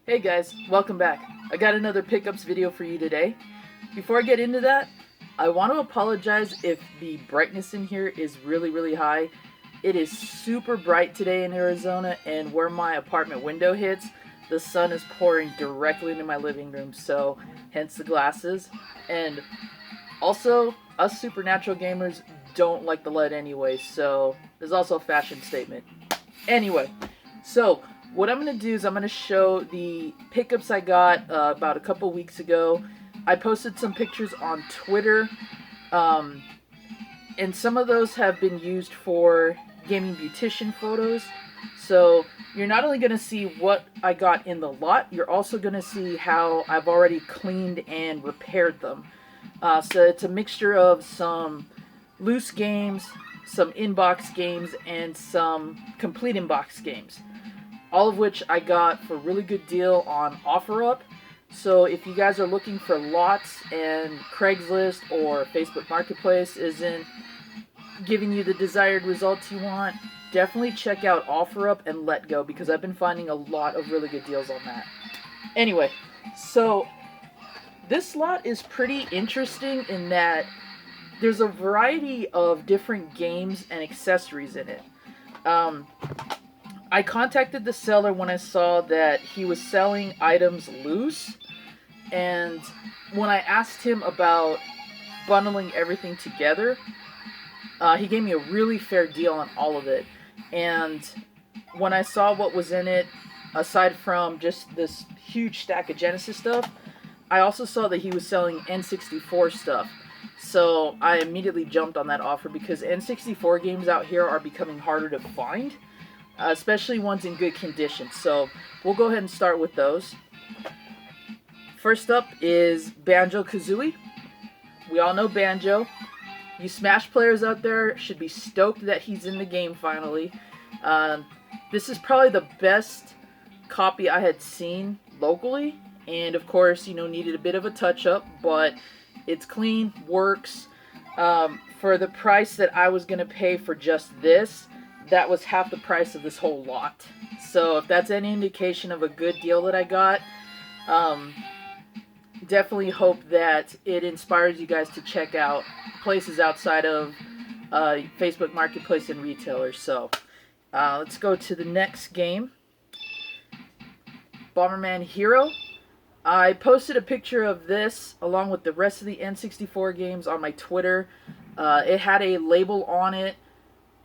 Hey guys, welcome back. I got another pickups video for you today. Before I get into that, I want to apologize if the brightness in here is really high. It is super bright today in Arizona, and where my apartment window hits, the sun is pouring directly into my living room, so hence the glasses. And also, us supernatural gamers don't like the light anyway, so there's also a fashion statement. Anyway, so what I'm going to do is I'm going to show the pickups I got about a couple weeks ago. I posted some pictures on Twitter, and some of those have been used for gaming beautician photos. So you're not only going to see what I got in the lot, you're also going to see how I've already cleaned and repaired them. So it's a mixture of some loose games, some inbox games, and some complete inbox games. All of which I got for a really good deal on OfferUp. So if you guys are looking for lots and Craigslist or Facebook Marketplace isn't giving you the desired results you want, definitely check out OfferUp and Let Go, because I've been finding a lot of really good deals on that. Anyway, so this lot is pretty interesting in that there's a variety of different games and accessories in it. I contacted the seller when I saw that he was selling items loose, and when I asked him about bundling everything together, he gave me a really fair deal on all of it. And when I saw what was in it, aside from just this huge stack of Genesis stuff, I also saw that he was selling N64 stuff. So I immediately jumped on that offer, because N64 games out here are becoming harder to find. Especially ones in good condition. So we'll go ahead and start with those. First up is Banjo-Kazooie. We all know Banjo. You Smash players out there should be stoked that he's in the game finally. This is probably the best copy I had seen locally, and of course, needed a bit of a touch-up, but it's clean, works. For the price that I was going to pay for just this, that was half the price of this whole lot. So if that's any indication of a good deal that I got, definitely hope that it inspires you guys to check out places outside of Facebook Marketplace and retailers. So let's go to the next game. Bomberman Hero. I posted a picture of this along with the rest of the N64 games on my Twitter. It had a label on it.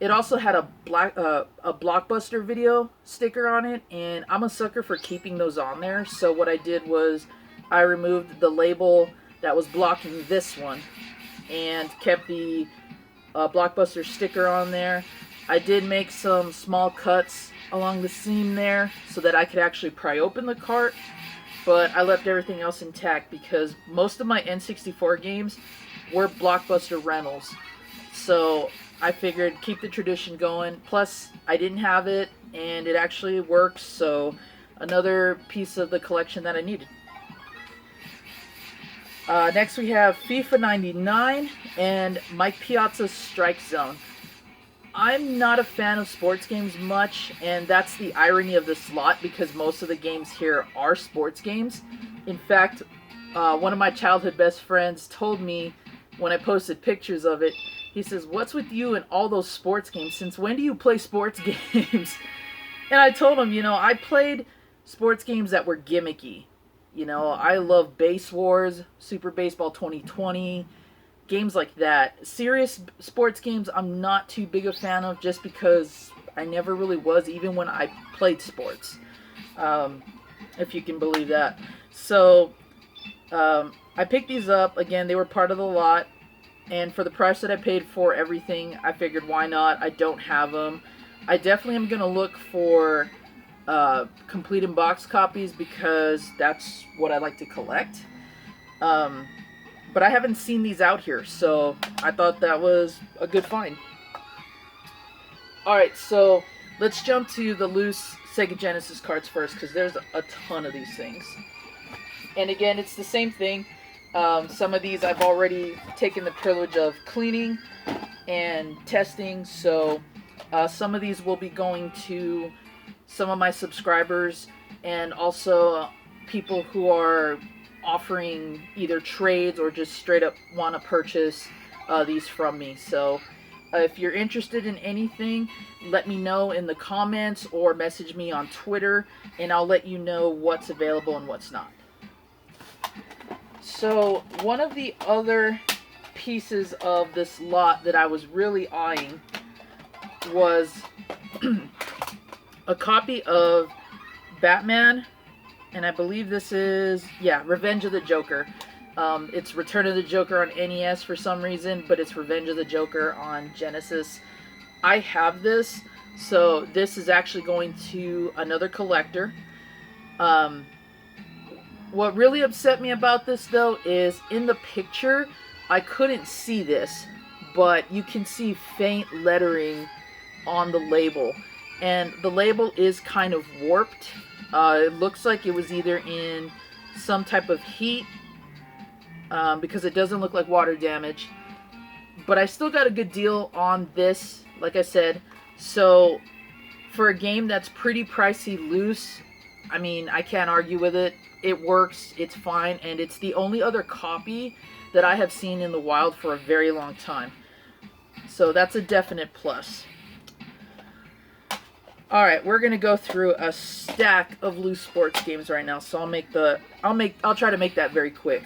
It also had a Blockbuster video sticker on it, and I'm a sucker for keeping those on there. So what I did was I removed the label that was blocking this one and kept the Blockbuster sticker on there. I did make some small cuts along the seam there so that I could actually pry open the cart, but I left everything else intact because most of my N64 games were Blockbuster rentals. So I figured keep the tradition going. Plus, I didn't have it, and it actually works, so another piece of the collection that I needed. Next we have FIFA 99 and Mike Piazza's Strike Zone. I'm not a fan of sports games much, and that's the irony of this lot, because most of the games here are sports games. In fact, one of my childhood best friends told me when I posted pictures of it, he says, "What's with you and all those sports games? Since when do you play sports games?" And I told him, I played sports games that were gimmicky. I love Base Wars, Super Baseball 2020, games like that. Serious sports games I'm not too big a fan of, just because I never really was, even when I played sports. If you can believe that. So I picked these up. Again, they were part of the lot. And for the price that I paid for everything, I figured why not? I don't have them. I definitely am going to look for complete in box copies, because that's what I like to collect. But I haven't seen these out here, so I thought that was a good find. Alright, so let's jump to the loose Sega Genesis cards first, because there's a ton of these things. And again, it's the same thing. Some of these I've already taken the privilege of cleaning and testing, so some of these will be going to some of my subscribers and also people who are offering either trades or just straight up want to purchase these from me. So if you're interested in anything, let me know in the comments or message me on Twitter, and I'll let you know what's available and what's not. So one of the other pieces of this lot that I was really eyeing was a copy of Batman, and I believe this is, yeah, Revenge of the Joker. It's Return of the Joker on NES for some reason, but it's Revenge of the Joker on Genesis. I have this, so this is actually going to another collector. What really upset me about this, though, is in the picture, I couldn't see this, but you can see faint lettering on the label. And the label is kind of warped. It looks like it was either in some type of heat, because it doesn't look like water damage. But I still got a good deal on this, like I said. So for a game that's pretty pricey loose, I mean, I can't argue with it. It works, it's fine, and it's the only other copy that I have seen in the wild for a very long time. So that's a definite plus. Alright, we're gonna go through a stack of loose sports games right now, so I'll try to make that very quick.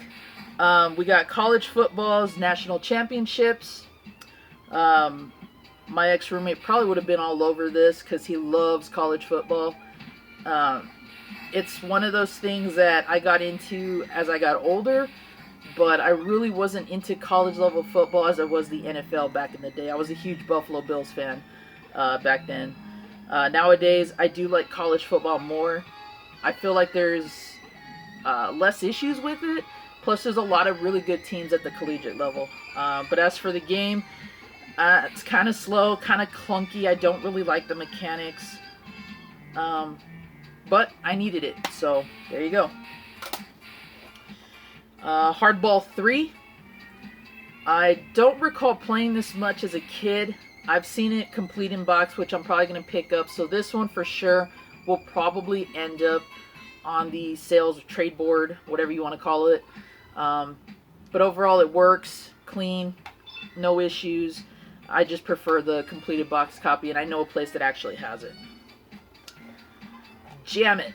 We got college football's national championships. My ex-roommate probably would have been all over this because he loves college football. It's one of those things that I got into as I got older, but I really wasn't into college level football as I was the NFL back in the day. I was a huge Buffalo Bills fan back then. Nowadays, I do like college football more. I feel like there's less issues with it. Plus, there's a lot of really good teams at the collegiate level. But as for the game, it's kind of slow, kind of clunky. I don't really like the mechanics. But I needed it, so there you go. Hardball 3. I don't recall playing this much as a kid. I've seen it complete in box, which I'm probably going to pick up. So this one for sure will probably end up on the sales trade board, whatever you want to call it. But overall it works, clean, no issues. I just prefer the completed box copy, and I know a place that actually has it. Jam It.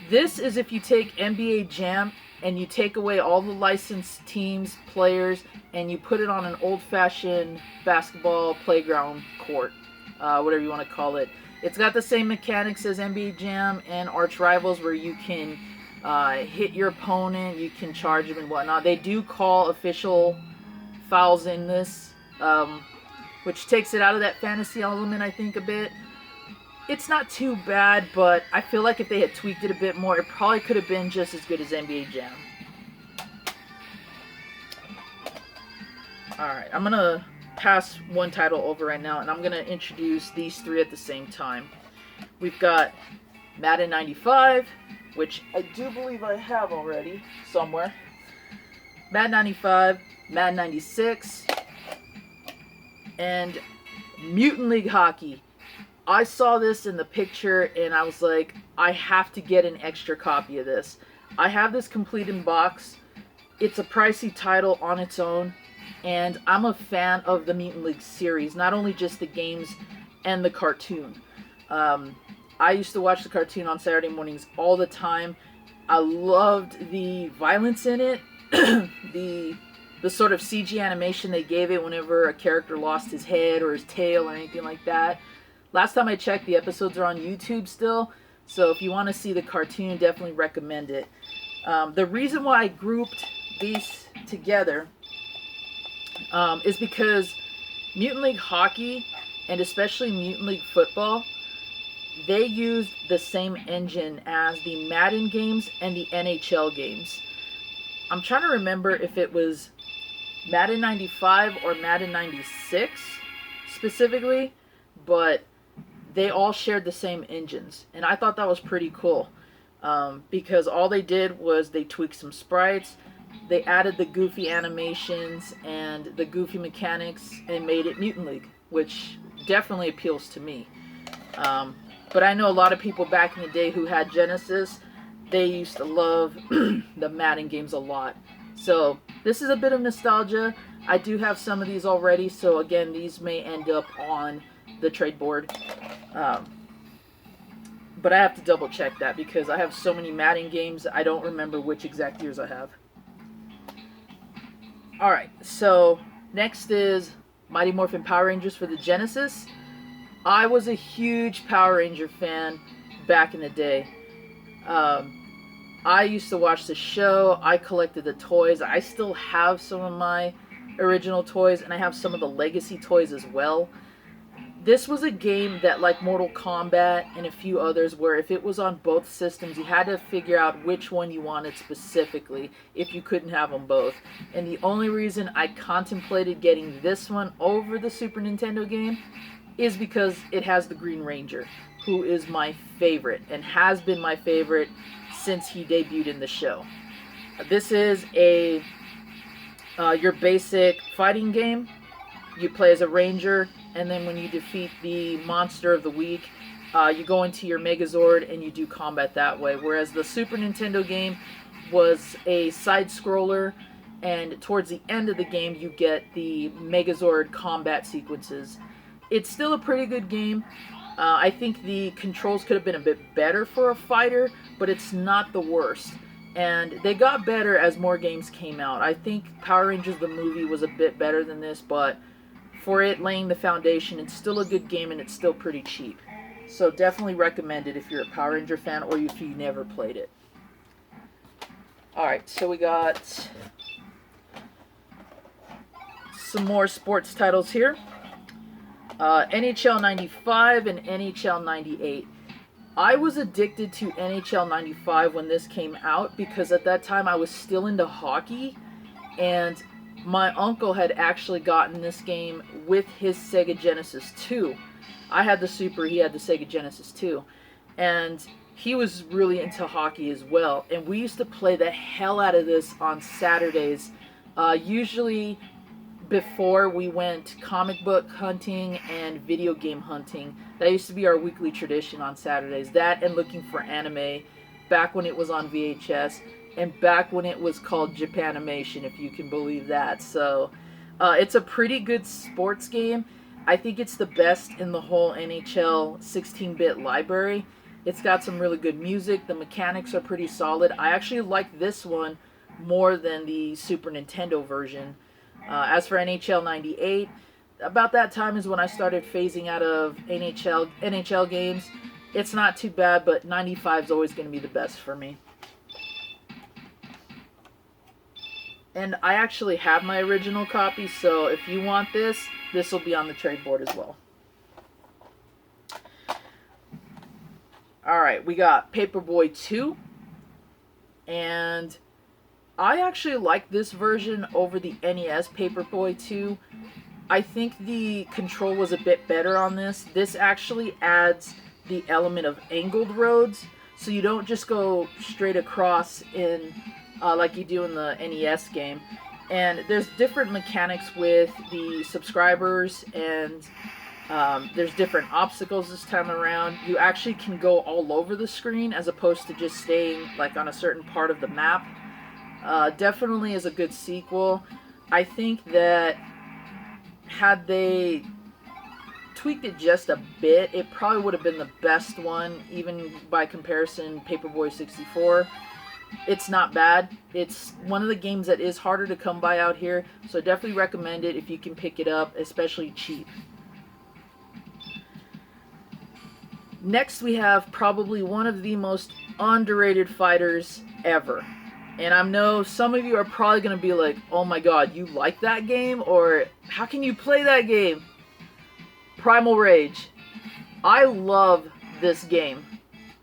This is if you take NBA Jam and you take away all the licensed teams, players, and you put it on an old-fashioned basketball playground court, whatever you want to call it. It's got the same mechanics as NBA Jam and Arch Rivals, where you can hit your opponent, you can charge them and whatnot. They do call official fouls in this, which takes it out of that fantasy element, I think, a bit. It's not too bad, but I feel like if they had tweaked it a bit more, it probably could have been just as good as NBA Jam. Alright, I'm going to pass one title over right now, and I'm going to introduce these three at the same time. We've got Madden 95, which I do believe I have already somewhere. Madden 95, Madden 96, and Mutant League Hockey. I saw this in the picture and I was like, I have to get an extra copy of this. I have this complete in box. It's a pricey title on its own, and I'm a fan of the Mutant League series, not only just the games and the cartoon. I used to watch the cartoon on Saturday mornings all the time. I loved the violence in it, the sort of CG animation they gave it whenever a character lost his head or his tail or anything like that. Last time I checked, the episodes are on YouTube still, so if you want to see the cartoon, definitely recommend it. The reason why I grouped these together is because Mutant League Hockey, and especially Mutant League Football, they used the same engine as the Madden games and the NHL games. I'm trying to remember if it was Madden 95 or Madden 96 specifically, but they all shared the same engines, and I thought that was pretty cool, because all they did was they tweaked some sprites, they added the goofy animations and the goofy mechanics and made it Mutant League, which definitely appeals to me. But I know a lot of people back in the day who had Genesis, they used to love the Madden games a lot. So this is a bit of nostalgia. I do have some of these already, so again, these may end up on the trade board. But I have to double check that because I have so many Madden games, I don't remember which exact years I have. Alright, so next is Mighty Morphin Power Rangers for the Genesis. I was a huge Power Ranger fan back in the day. I used to watch the show. I collected the toys. I still have some of my original toys, and I have some of the legacy toys as well. This was a game that, like Mortal Kombat and a few others, where if it was on both systems, you had to figure out which one you wanted specifically if you couldn't have them both. And the only reason I contemplated getting this one over the Super Nintendo game is because it has the Green Ranger, who is my favorite and has been my favorite since he debuted in the show. This is a your basic fighting game. You play as a ranger, and then when you defeat the monster of the week, you go into your Megazord and you do combat that way. Whereas the Super Nintendo game was a side-scroller, and towards the end of the game you get the Megazord combat sequences. It's still a pretty good game. I think the controls could have been a bit better for a fighter, but it's not the worst. And they got better as more games came out. I think Power Rangers the movie was a bit better than this, but for it laying the foundation, it's still a good game and it's still pretty cheap. So definitely recommend it if you're a Power Ranger fan or if you never played it. Alright, so we got some more sports titles here. NHL 95 and NHL 98. I was addicted to NHL 95 when this came out because at that time I was still into hockey, and my uncle had actually gotten this game with his Sega Genesis 2. I had the Super, he had the Sega Genesis 2. And he was really into hockey as well. And we used to play the hell out of this on Saturdays. Usually before we went comic book hunting and video game hunting. That used to be our weekly tradition on Saturdays. That and looking for anime back when it was on VHS. And back when it was called Japanimation, if you can believe that. So, it's a pretty good sports game. I think it's the best in the whole NHL 16-bit library. It's got some really good music. The mechanics are pretty solid. I actually like this one more than the Super Nintendo version. As for NHL 98, about that time is when I started phasing out of NHL games. It's not too bad, but 95 is always going to be the best for me. And I actually have my original copy, so if you want this, this will be on the trade board as well. Alright, we got Paperboy 2. And I actually like this version over the NES Paperboy 2. I think the control was a bit better on this. This actually adds the element of angled roads, so you don't just go straight across in like you do in the NES game. And there's different mechanics with the subscribers, and there's different obstacles this time around. You actually can go all over the screen as opposed to just staying like on a certain part of the map. Definitely is a good sequel. I think that had they tweaked it just a bit, it probably would have been the best one, even by comparison. Paperboy 64. It's not bad. It's one of the games that is harder to come by out here, so definitely recommend it if you can pick it up, especially cheap. Next we have probably one of the most underrated fighters ever. And I know some of you are probably going to be like, oh my god, you like that game? Or how can you play that game? Primal Rage. I love this game.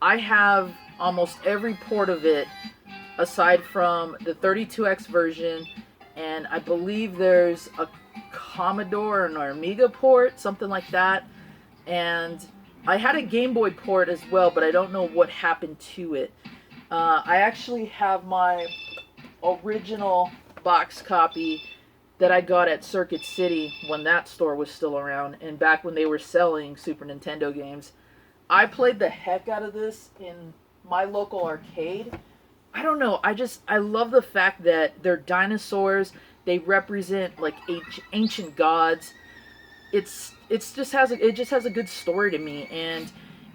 I have almost every port of it aside from the 32X version, and I believe there's a Commodore and Amiga port, something like that. And I had a Game Boy port as well, but I don't know what happened to it. I actually have my original box copy that I got at Circuit City when that store was still around, and back when they were selling Super Nintendo games. I played the heck out of this in my local arcade. I don't know. I love the fact that they're dinosaurs. They represent like ancient gods. It just has a good story to me, and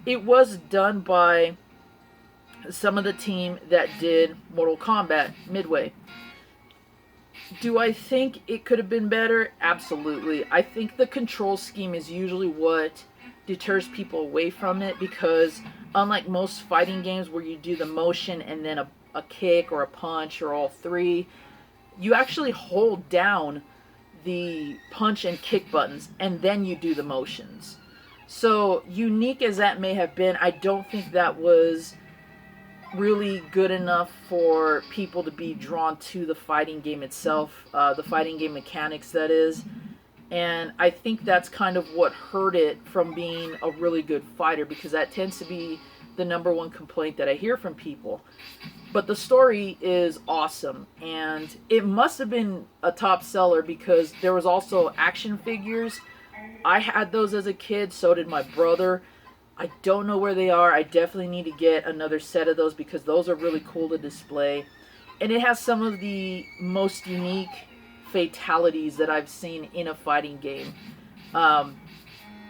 it was done by some of the team that did Mortal Kombat Midway. Do I think it could have been better? Absolutely. I think the control scheme is usually what deters people away from it, because unlike most fighting games where you do the motion and then a kick or a punch or all three, you actually hold down the punch and kick buttons and then you do the motions. So unique as that may have been, I don't think that was really good enough for people to be drawn to the fighting game itself, the fighting game mechanics, that is. And I think that's kind of what hurt it from being a really good fighter, because that tends to be the number one complaint that I hear from people. But the story is awesome, and it must have been a top seller because there was also action figures. I had those as a kid, so did my brother. I don't know where they are. I definitely need to get another set of those because those are really cool to display. And it has some of the most unique fatalities that I've seen in a fighting game.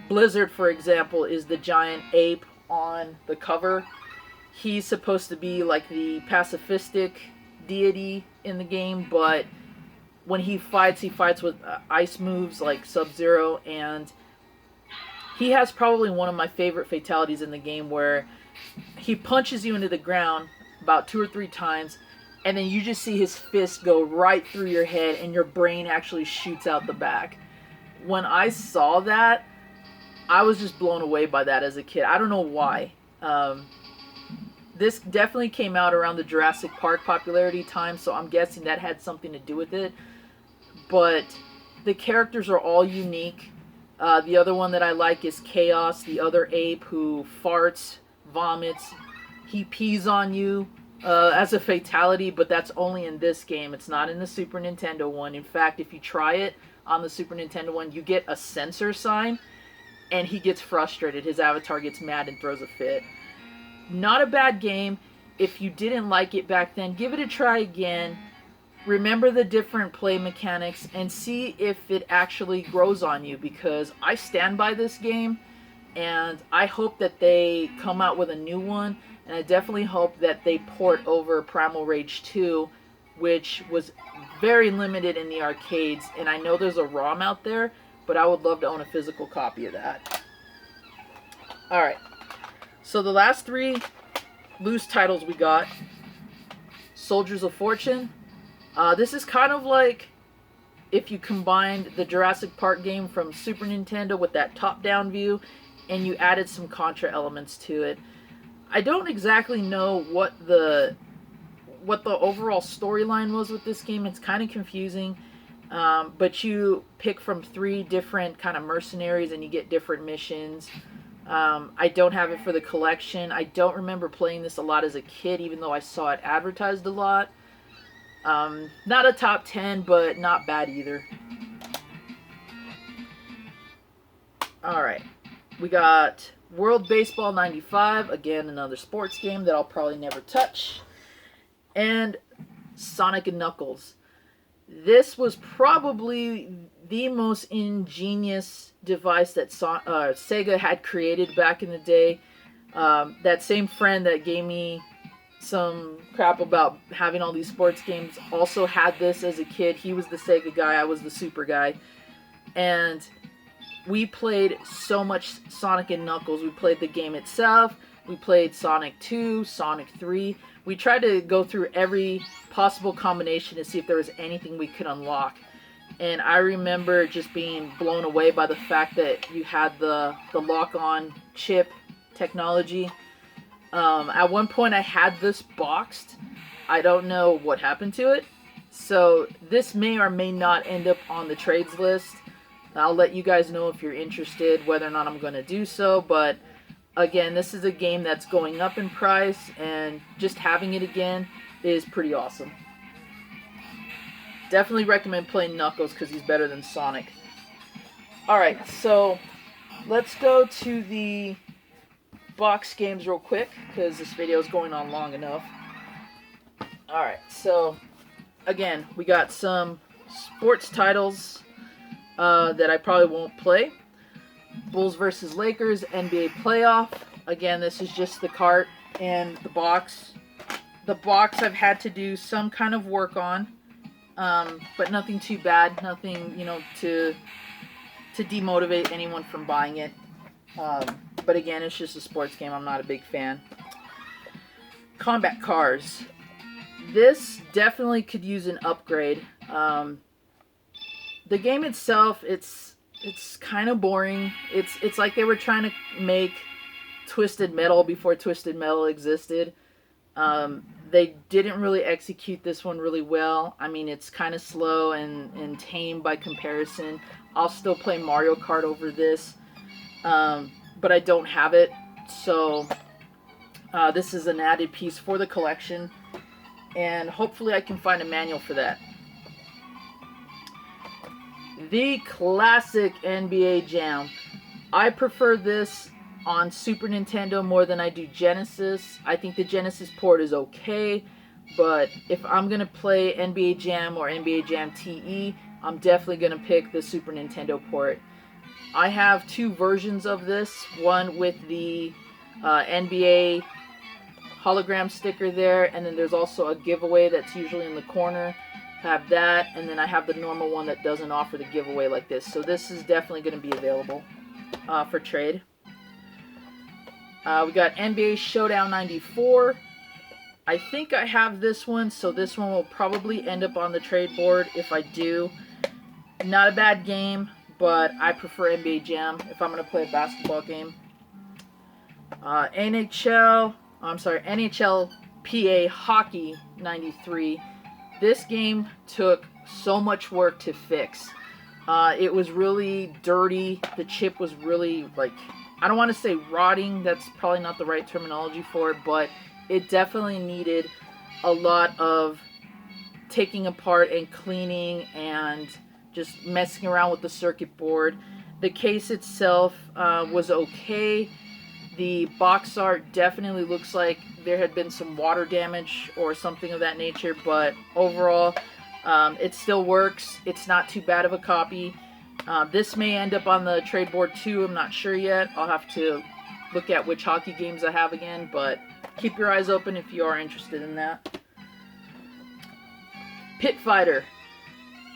Blizzard, for example, is the giant ape on the cover. He's supposed to be like the pacifistic deity in the game, but when he fights with ice moves like Sub-Zero, and he has probably one of my favorite fatalities in the game where he punches you into the ground about 2 or 3 times, and then you just see his fist go right through your head and your brain actually shoots out the back. When I saw that, I was just blown away by that as a kid. I don't know why. This definitely came out around the Jurassic Park popularity time, so I'm guessing that had something to do with it. But the characters are all unique. The other one that I like is Chaos, the other ape who farts, vomits. He pees on you as a fatality, but that's only in this game. It's not in the Super Nintendo one. In fact, if you try it on the Super Nintendo one, you get a censor sign, and he gets frustrated. His avatar gets mad and throws a fit. Not a bad game. If you didn't like it back then, give it a try again. Remember the different play mechanics and see if it actually grows on you, because I stand by this game and I hope that they come out with a new one, and I definitely hope that they port over Primal Rage 2, which was very limited in the arcades, and I know there's a ROM out there, but I would love to own a physical copy of that. Alright. So the last 3 loose titles we got: Soldiers of Fortune. This is kind of like if you combined the Jurassic Park game from Super Nintendo with that top-down view and you added some Contra elements to it. I don't exactly know what the overall storyline was with this game. It's kind of confusing, but you pick from 3 different kind of mercenaries and you get different missions. I don't have it for the collection. I don't remember playing this a lot as a kid, even though I saw it advertised a lot. Not a top 10, but not bad either. Alright, we got World Baseball 95, again another sports game that I'll probably never touch, and Sonic & Knuckles. This was probably the most ingenious device that Sega had created back in the day. That same friend that gave me some crap about having all these sports games also had this as a kid. He was the Sega guy, I was the Super guy. And we played so much Sonic & Knuckles. We played the game itself, we played Sonic 2, Sonic 3. We tried to go through every possible combination to see if there was anything we could unlock. And I remember just being blown away by the fact that you had the lock-on chip technology. At one point I had this boxed. I don't know what happened to it. So this may or may not end up on the trades list. I'll let you guys know if you're interested whether or not I'm going to do so. But again, this is a game that's going up in price, and just having it again is pretty awesome. Definitely recommend playing Knuckles because he's better than Sonic. Alright, so let's go to the box games real quick because this video is going on long enough. Alright, so again, we got some sports titles that I probably won't play. Bulls versus Lakers, NBA playoff. Again, this is just the cart and the box. The box I've had to do some kind of work on, but nothing too bad. Nothing, you know, to demotivate anyone from buying it. But again, it's just a sports game. I'm not a big fan. Combat cars. This definitely could use an upgrade. The game itself, it's kind of boring. It's like they were trying to make Twisted Metal before Twisted Metal existed. They didn't really execute this one really well. I mean, it's kind of slow and tame by comparison. I'll still play Mario Kart over this, but I don't have it. So this is an added piece for the collection, and hopefully I can find a manual for that. The classic NBA Jam. I prefer this on Super Nintendo more than I do Genesis. I think the Genesis port is okay, but if I'm going to play NBA Jam or NBA Jam TE, I'm definitely going to pick the Super Nintendo port. I have two versions of this, one with the NBA hologram sticker there, and then there's also a giveaway that's usually in the corner. Have that, and then I have the normal one that doesn't offer the giveaway like this. So this is definitely going to be available for trade. We got NBA Showdown 94. I think I have this one, so this one will probably end up on the trade board if I do. Not a bad game, but I prefer NBA Jam if I'm going to play a basketball game. NHL PA Hockey 93. This game took so much work to fix. It was really dirty. The chip was really, like, I don't want to say rotting. That's probably not the right terminology for it, but it definitely needed a lot of taking apart and cleaning and just messing around with the circuit board. The case itself was okay. The box art definitely looks like there had been some water damage or something of that nature, but overall, it still works. It's not too bad of a copy. This may end up on the trade board too. I'm not sure yet. I'll have to look at which hockey games I have again, but keep your eyes open if you are interested in that. Pit Fighter.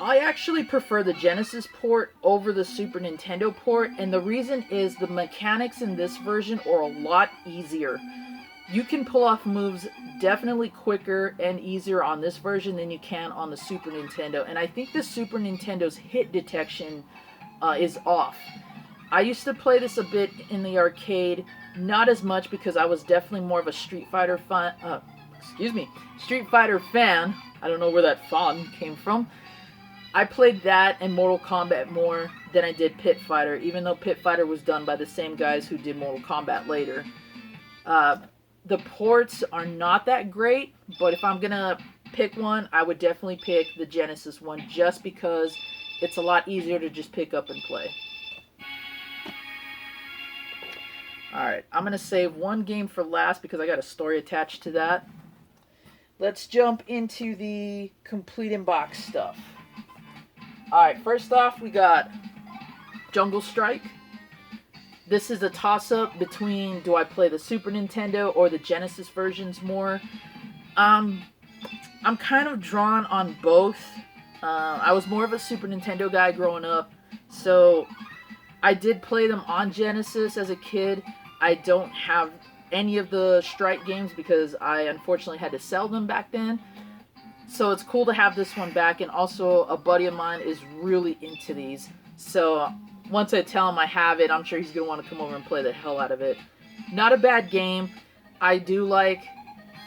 I actually prefer the Genesis port over the Super Nintendo port, and the reason is the mechanics in this version are a lot easier. You can pull off moves definitely quicker and easier on this version than you can on the Super Nintendo, and I think the Super Nintendo's hit detection is off. I used to play this a bit in the arcade, not as much because I was definitely more of a Street Fighter fan. I don't know where that "fan" came from. I played that and Mortal Kombat more than I did Pit Fighter, even though Pit Fighter was done by the same guys who did Mortal Kombat later. The ports are not that great, but if I'm going to pick one, I would definitely pick the Genesis one just because it's a lot easier to just pick up and play. Alright, I'm going to save one game for last because I got a story attached to that. Let's jump into the complete in box stuff. Alright, first off, we got Jungle Strike. This is a toss-up between do I play the Super Nintendo or the Genesis versions more. I'm kind of drawn on both. I was more of a Super Nintendo guy growing up, so I did play them on Genesis as a kid. I don't have any of the Strike games because I unfortunately had to sell them back then. So it's cool to have this one back, and also a buddy of mine is really into these. So once I tell him I have it, I'm sure he's going to want to come over and play the hell out of it. Not a bad game. I do like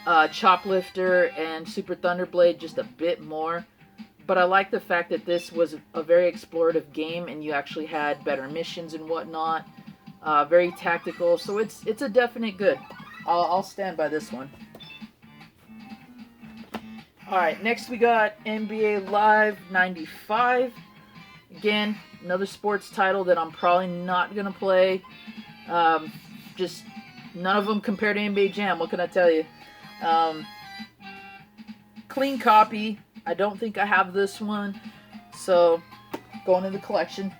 Choplifter and Super Thunderblade just a bit more. But I like the fact that this was a very explorative game and you actually had better missions and whatnot. Very tactical, so it's a definite good. I'll stand by this one. Alright, next we got NBA Live 95. Again, another sports title that I'm probably not going to play. Just None of them compare to NBA Jam. What can I tell you? Clean copy. I don't think I have this one. So, going in the collection.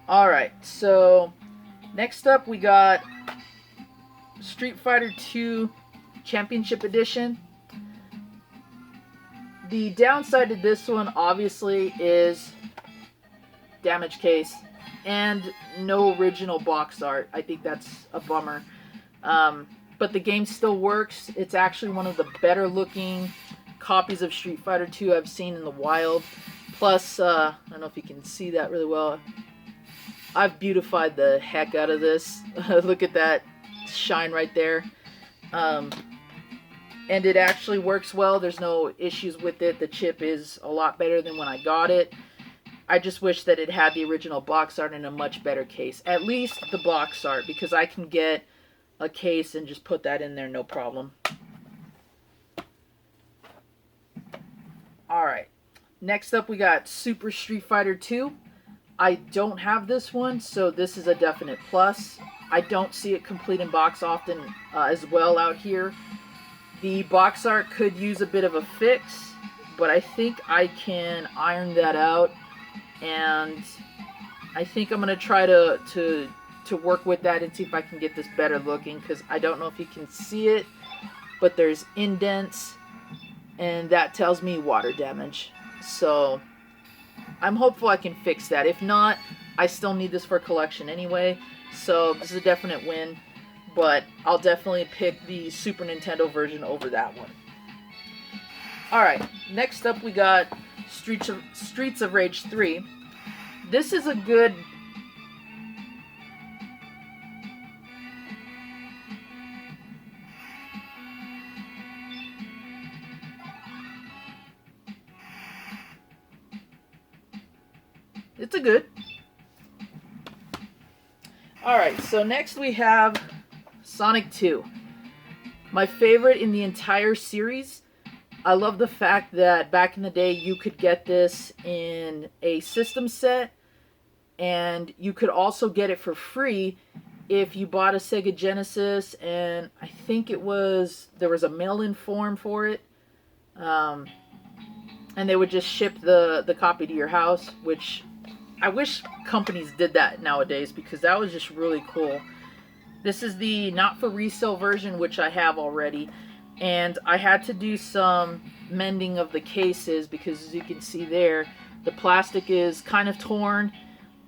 Alright, so next up we got Street Fighter 2 Championship Edition. The downside to this one, obviously, is damaged case and no original box art. I think that's a bummer. But the game still works. It's actually one of the better looking copies of Street Fighter 2 I've seen in the wild. Plus, I don't know if you can see that really well. I've beautified the heck out of this. Look at that shine right there. And it actually works well. There's no issues with it. The chip is a lot better than when I got it. I just wish that it had the original box art in a much better case. At least the box art, because I can get a case and just put that in there, no problem. Alright. Next up we got Super Street Fighter 2. I don't have this one, so this is a definite plus. I don't see it complete in box often as well out here. The box art could use a bit of a fix, but I think I can iron that out, and I think I'm going to try to work with that and see if I can get this better looking, because I don't know if you can see it, but there's indents, and that tells me water damage. So I'm hopeful I can fix that. If not, I still need this for collection anyway, so this is a definite win. But I'll definitely pick the Super Nintendo version over that one. Alright, next up we got Streets of Rage 3. This is a good... It's a good... Alright, so next we have Sonic 2. My favorite in the entire series. I love the fact that back in the day you could get this in a system set, and you could also get it for free if you bought a Sega Genesis, and I think there was a mail-in form for it, and they would just ship the copy to your house, which I wish companies did that nowadays, because that was just really cool. This is the not for resale version, which I have already, and I had to do some mending of the cases because, as you can see there, the plastic is kind of torn.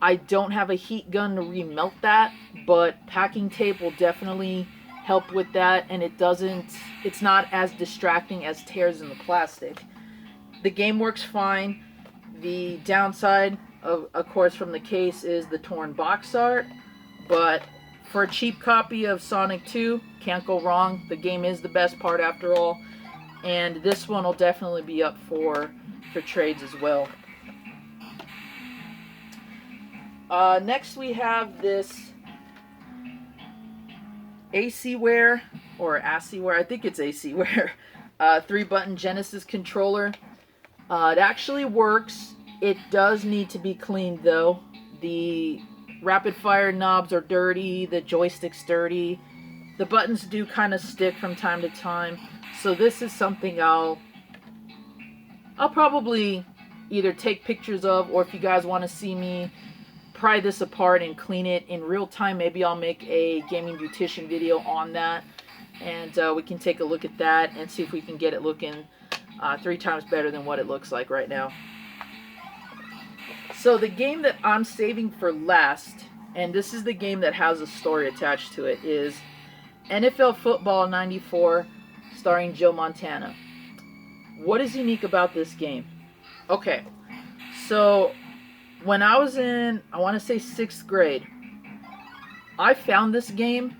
I don't have a heat gun to remelt that, but packing tape will definitely help with that, and it's not as distracting as tears in the plastic. The game works fine. The downside, of course, from the case is the torn box art, but for a cheap copy of Sonic 2, can't go wrong. The game is the best part after all, and this one will definitely be up for trades as well. Next we have this AC-ware, or AC-ware, I think it's AC-ware, 3-button Genesis controller. It actually works. It does need to be cleaned though. The rapid fire knobs are dirty, the joystick's dirty, the buttons do kind of stick from time to time, so this is something I'll probably either take pictures of, or if you guys want to see me pry this apart and clean it in real time, maybe I'll make a gaming beautician video on that, and we can take a look at that and see if we can get it looking 3 times better than what it looks like right now. So the game that I'm saving for last, and this is the game that has a story attached to it, is NFL Football 94 starring Joe Montana. What is unique about this game? Okay, so when I was in, I want to say 6th grade, I found this game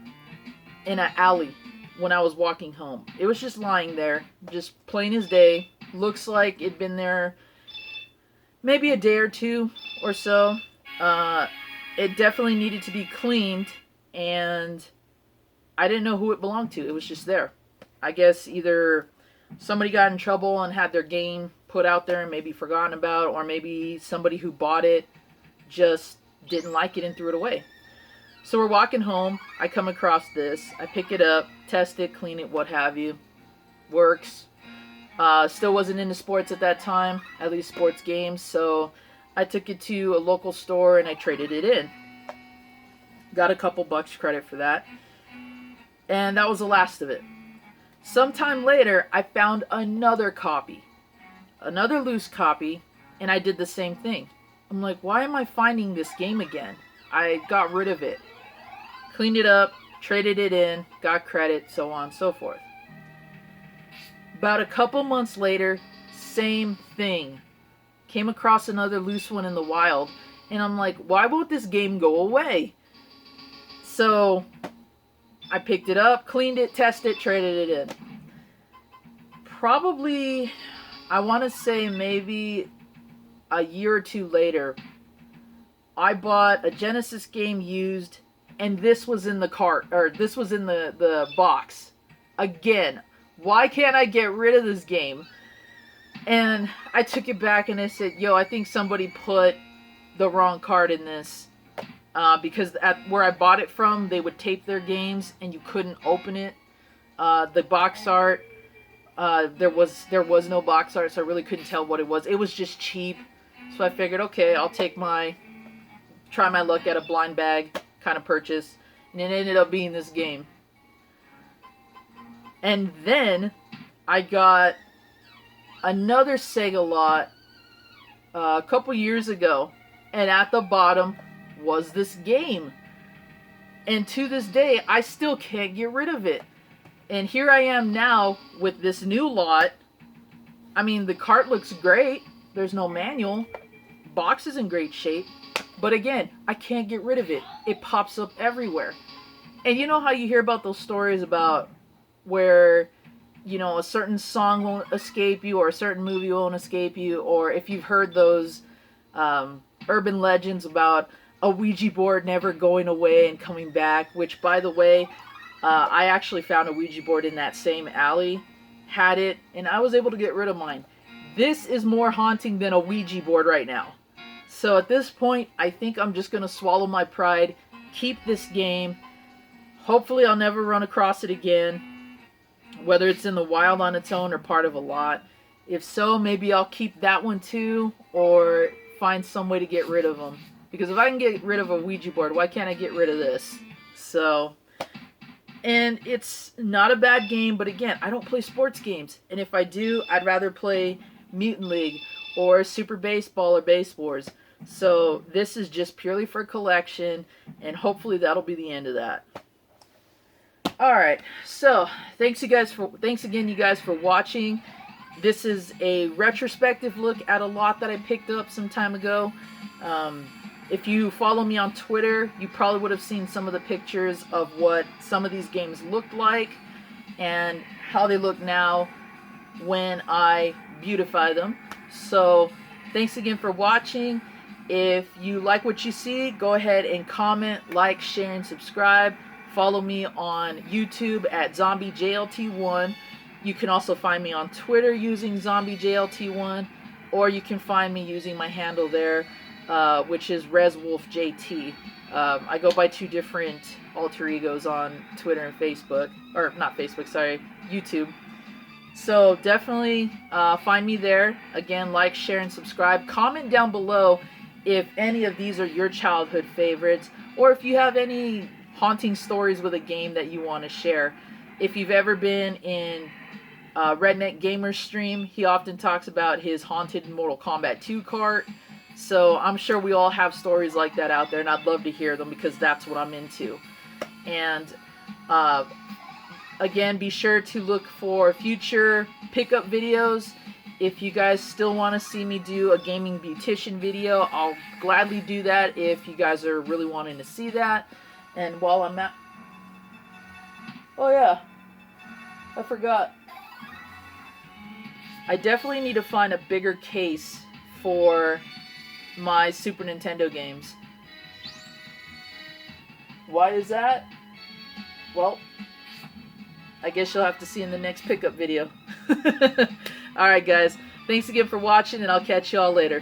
in an alley when I was walking home. It was just lying there, just plain as day. Looks like it'd been there maybe a day or 2 or so. It definitely needed to be cleaned, and I didn't know who it belonged to. It was just there. I guess either somebody got in trouble and had their game put out there and maybe forgotten about, or maybe somebody who bought it just didn't like it and threw it away. So we're walking home. I come across this. I pick it up, test it, clean it, what have you. Works. Still wasn't into sports at that time, at least sports games. So I took it to a local store and I traded it in. Got a couple bucks credit for that. And that was the last of it. Sometime later, I found another copy. Another loose copy. And I did the same thing. I'm like, why am I finding this game again? I got rid of it. Cleaned it up, traded it in, got credit, so on and so forth. About a couple months later, same thing. Came across another loose one in the wild, and I'm like, why won't this game go away? So I picked it up, cleaned it, tested it, traded it in. Probably, I want to say maybe a year or two later, I bought a Genesis game used, and this was in the cart, or this was in the box. Again, why can't I get rid of this game? And I took it back and I said, yo, I think somebody put the wrong card in this. Because at where I bought it from, they would tape their games and you couldn't open it. The box art, there was no box art, so I really couldn't tell what it was. It was just cheap. So I figured, okay, I'll try my luck at a blind bag kind of purchase. And it ended up being this game. And then I got another Sega lot a couple years ago. And at the bottom was this game. And to this day, I still can't get rid of it. And here I am now with this new lot. I mean, the cart looks great. There's no manual. Box is in great shape. But again, I can't get rid of it. It pops up everywhere. And you know how you hear about those stories about where, you know, a certain song won't escape you or a certain movie won't escape you, or if you've heard those urban legends about a Ouija board never going away and coming back, which, by the way, I actually found a Ouija board in that same alley, had it, and I was able to get rid of mine. This is more haunting than a Ouija board right now. So at this point, I think I'm just going to swallow my pride, keep this game. Hopefully I'll never run across it again, whether it's in the wild on its own or part of a lot. If so, maybe I'll keep that one too, or find some way to get rid of them. Because if I can get rid of a Ouija board, why can't I get rid of this? So, and it's not a bad game, but again, I don't play sports games. And if I do, I'd rather play Mutant League or Super Baseball or Base Wars. So this is just purely for collection, and hopefully that'll be the end of that. Alright, so thanks again you guys for watching. This is a retrospective look at a lot that I picked up some time ago. If you follow me on Twitter, you probably would have seen some of the pictures of what some of these games looked like and how they look now when I beautify them. So thanks again for watching. If you like what you see, go ahead and comment, like, share, and subscribe. Follow me on YouTube at ZombieJLT1. You can also find me on Twitter using ZombieJLT1, or you can find me using my handle there, which is ResWolfJT. I go by two different alter egos on Twitter and Facebook, or not Facebook, sorry, YouTube. So definitely find me there. Again, like, share, and subscribe. Comment down below if any of these are your childhood favorites, or if you have any haunting stories with a game that you want to share. If you've ever been in Redneck Gamer's stream, he often talks about his haunted Mortal Kombat 2 cart. So I'm sure we all have stories like that out there, and I'd love to hear them because that's what I'm into. And again, be sure to look for future pickup videos. If you guys still want to see me do a gaming beautician video, I'll gladly do that if you guys are really wanting to see that. And while I'm at... Oh yeah, I forgot. I definitely need to find a bigger case for my Super Nintendo games. Why is that? Well, I guess you'll have to see in the next pickup video. Alright guys, thanks again for watching, and I'll catch y'all later.